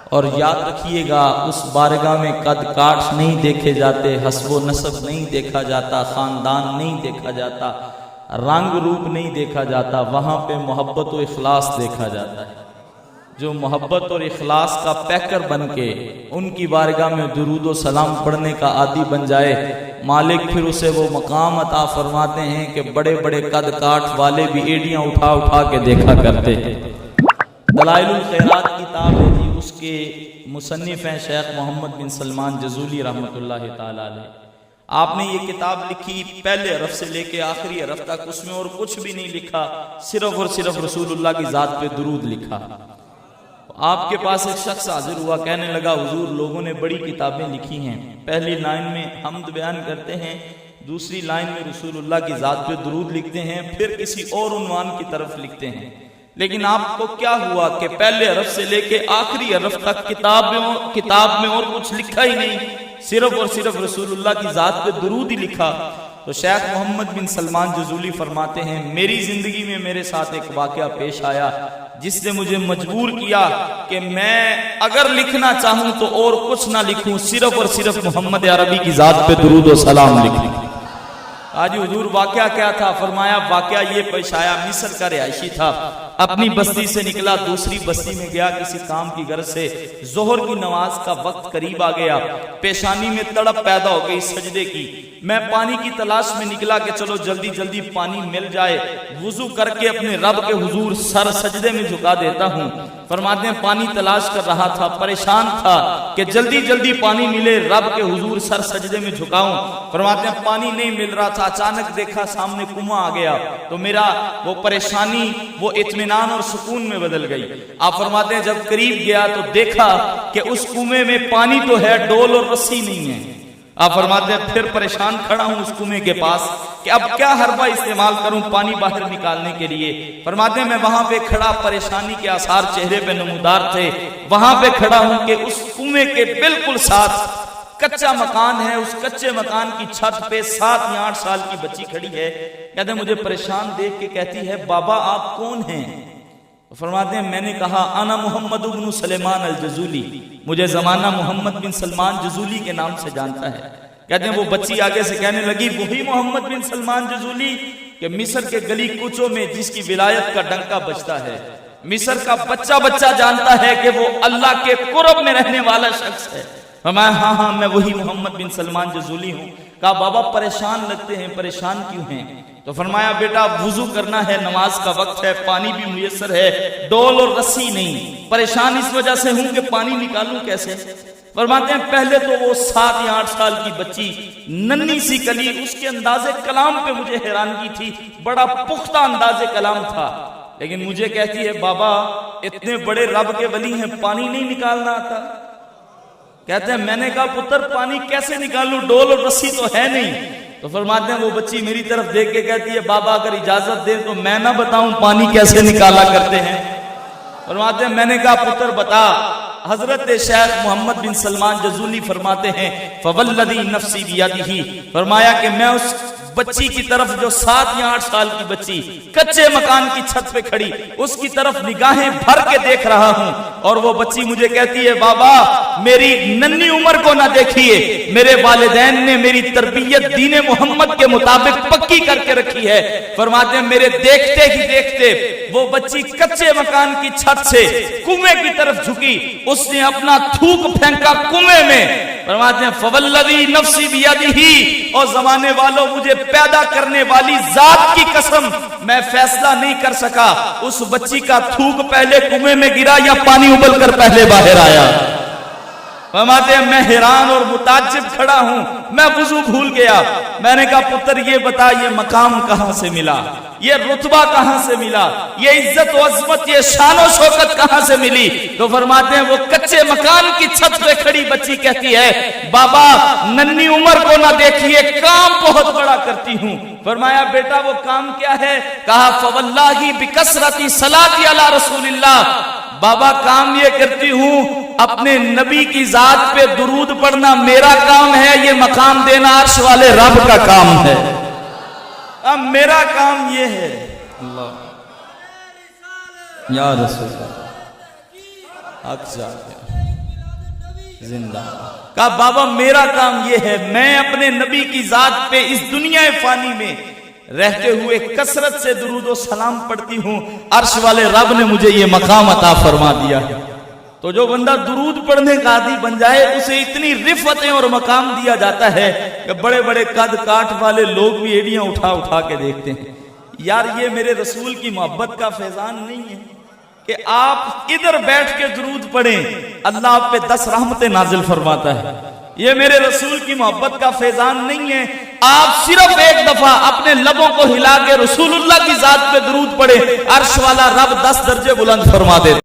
اور یاد رکھیے گا اس بارگاہ میں قد کاٹ نہیں دیکھے جاتے، حسب و نسب نہیں دیکھا جاتا، خاندان نہیں دیکھا جاتا، رنگ روپ نہیں دیکھا جاتا، وہاں پہ محبت و اخلاص دیکھا جاتا ہے۔ جو محبت اور اخلاص کا پیکر بن کے ان کی بارگاہ میں درود و سلام پڑھنے کا عادی بن جائے، مالک پھر اسے وہ مقام عطا فرماتے ہیں کہ بڑے بڑے قد کاٹ والے بھی ایڑیاں اٹھا اٹھا کے دیکھا کرتے ہیں۔ دلائل الخیرات کتاب ہے جی، اس کے مصنف ہیں شیخ محمد بن سلمان جزولی رحمۃ اللہ تعالی علیہ۔ آپ نے یہ کتاب لکھی پہلے حرف سے لے کے آخری حرف تک، اس میں اور کچھ بھی نہیں لکھا، صرف اور صرف رسول اللہ کی ذات پہ درود لکھا۔ آپ کے پاس ایک شخص حاضر ہوا، کہنے لگا حضور لوگوں نے بڑی کتابیں لکھی ہیں، پہلی لائن میں حمد بیان کرتے ہیں، دوسری لائن میں رسول اللہ کی ذات پہ درود لکھتے ہیں، پھر کسی اور عنوان کی طرف لکھتے ہیں، لیکن آپ کو کیا ہوا کہ پہلے حرف سے لے کے آخری حرف تک کتاب میں اور کچھ لکھا ہی نہیں، صرف اور صرف رسول اللہ کی ذات پہ درود ہی لکھا۔ تو شیخ محمد بن سلمان جزولی فرماتے ہیں میری زندگی میں میرے ساتھ ایک واقعہ پیش آیا جس نے مجھے مجبور کیا کہ میں اگر لکھنا چاہوں تو اور کچھ نہ لکھوں، صرف اور صرف محمد عربی کی ذات پہ درود و سلام لکھوں۔ آج حضور واقعہ کیا تھا؟ فرمایا واقعہ یہ پیش آیا، مصر کا رہائشی تھا، اپنی بستی سے نکلا، دوسری بستی میں گیا کسی کام کی غرض سے، ظہر کی نماز کا وقت قریب آ گیا، پیشانی میں تڑپ پیدا ہو گئی سجدے کی، میں پانی کی تلاش میں نکلا کہ چلو جلدی جلدی پانی مل جائے، وضو کر کے اپنے رب کے حضور سر سجدے میں جھکا دیتا ہوں۔ فرماتے ہیں پانی تلاش کر رہا تھا، پریشان تھا کہ جلدی جلدی پانی ملے، رب کے حضور سر سجدے میں جھکاؤں۔ فرماتے ہیں پانی نہیں مل رہا تھا، اچانک دیکھا سامنے کنواں آ گیا، تو میرا وہ پریشانی وہ اطمینان اور سکون میں بدل گئی۔ آپ فرماتے ہیں جب قریب گیا تو دیکھا کہ اس کنویں میں پانی تو ہے، ڈول اور رسی نہیں ہے۔ آپ فرماتے ہیں پھر پریشان کھڑا ہوں اس کنویں کے پاس کہ اب کیا حربہ استعمال کروں پانی باہر نکالنے کے لیے۔ فرماتے ہیں میں وہاں پہ کھڑا، پریشانی کے آثار چہرے پہ نمودار تھے، وہاں پہ کھڑا ہوں کہ اس کنویں کے بالکل ساتھ کچا مکان ہے، اس کچے مکان کی چھت پہ 7 یا 8 سال کی بچی کھڑی ہے۔ کہتے ہیں مجھے پریشان دیکھ کے کہتی ہے بابا آپ کون ہیں؟ فرماتے ہیں میں نے کہا انا محمد بن سلیمان الجزولی، مجھے زمانہ محمد بن سلمان جزولی کے نام سے جانتا ہے۔ کہتے ہیں وہ بچی آگے سے کہنے لگی وہی محمد بن سلمان جزولی کہ مصر کے گلی کوچوں میں جس کی ولایت کا ڈنکا بجتا ہے، مصر کا بچہ بچہ جانتا ہے کہ وہ اللہ کے قرب میں رہنے والا شخص ہے۔ فرمایا ہاں میں وہی محمد بن سلمان جزولی ہوں۔ کہا بابا پریشان لگتے ہیں، پریشان کیوں ہیں؟ تو فرمایا بیٹا وضو کرنا ہے، نماز کا وقت ہے، پانی بھی میسر ہے، ڈول اور رسی نہیں، پریشان اس وجہ سے ہوں کہ پانی نکالوں کیسے۔ فرماتے ہیں پہلے تو وہ 7 یا 8 سال کی بچی ننھی سی کلی، اس کے انداز کلام پہ مجھے حیرانگی تھی، بڑا پختہ انداز کلام تھا، لیکن مجھے کہتی ہے بابا اتنے بڑے رب کے ولی ہیں، پانی نہیں نکالنا آتا؟ کہتے ہیں میں نے کہا پتر پانی کیسے نکالوں، ڈول اور رسی تو ہے نہیں۔ تو فرماتے ہیں وہ بچی میری طرف دیکھ کے کہتی ہے بابا اگر اجازت دیں تو میں نہ بتاؤں پانی کیسے نکالا کرتے ہیں؟ فرماتے ہیں میں نے کہا پتر بتا۔ حضرت شیخ محمد بن سلمان جزولی فرماتے ہیں فوالذی نفسی بیدہ، فرمایا کہ میں اس بچی کی طرف جو 7 یا 8 سال کی بچی کچے مکان کی چھت پہ کھڑی، اس کی طرف نگاہیں بھر کے دیکھ رہا ہوں، اور وہ بچی مجھے کہتی ہے بابا میری ننھی عمر کو نہ دیکھیے، میرے والدین نے میری تربیت دین محمد کے مطابق پکی کر کے رکھی ہے۔ فرماتے ہیں میرے دیکھتے ہی دیکھتے وہ بچی کچے مکان کی چھت سے کنویں کی طرف جھکی، اس نے اپنا تھوک پھینکا کنویں میں۔ فرماتے ہیں فوالذی نفسی بیدہ، اور زمانے والوں مجھے پیدا کرنے والی ذات کی قسم میں فیصلہ نہیں کر سکا اس بچی کا تھوک پہلے کنویں میں گرا یا پانی ابل کر پہلے باہر آیا۔ فرماتے ہیں میں حیران اور متعجب کھڑا ہوں، میں وضو بھول گیا۔ میں نے کہا پتر یہ بتا یہ مقام کہاں سے ملا، یہ رتبہ کہاں سے ملا، یہ عزت و عظمت، یہ شان و شوکت کہاں سے ملی؟ تو فرماتے ہیں وہ کچے مکان کی چھت پہ کھڑی بچی کہتی ہے بابا ننھی عمر کو نہ دیکھیے، کام بہت بڑا کرتی ہوں۔ فرمایا بیٹا وہ کام کیا ہے؟ کہا فواللہ بکثرت صلاۃ علی رسول اللہ، بابا کام یہ کرتی ہوں اپنے نبی کی ذات پہ درود پڑھنا میرا کام ہے، یہ مقام دینا عرش والے رب کا کام ہے، اب میرا کام یہ ہے۔ اللہ یا رسول اللہ حق جا گیا۔ زندہ کہا بابا میرا کام یہ ہے، میں اپنے نبی کی ذات پہ اس دنیا فانی میں رہتے ہوئے کثرت سے درود و سلام پڑھتی ہوں، عرش والے رب نے مجھے یہ مقام عطا فرما دیا ہے۔ تو جو بندہ درود پڑھنے کا عادی بن جائے اسے اتنی رفتیں اور مقام دیا جاتا ہے کہ بڑے بڑے قد کاٹ والے لوگ بھی ایڑیاں اٹھا اٹھا کے دیکھتے ہیں۔ یار یہ میرے رسول کی محبت کا فیضان نہیں ہے کہ آپ ادھر بیٹھ کے درود پڑھیں اللہ آپ پہ 10 رحمتیں نازل فرماتا ہے؟ یہ میرے رسول کی محبت کا فیضان نہیں ہے آپ صرف ایک دفعہ اپنے لبوں کو ہلا کے رسول اللہ کی ذات پہ درود پڑھیں، عرش والا رب 10 درجے بلند فرما دے۔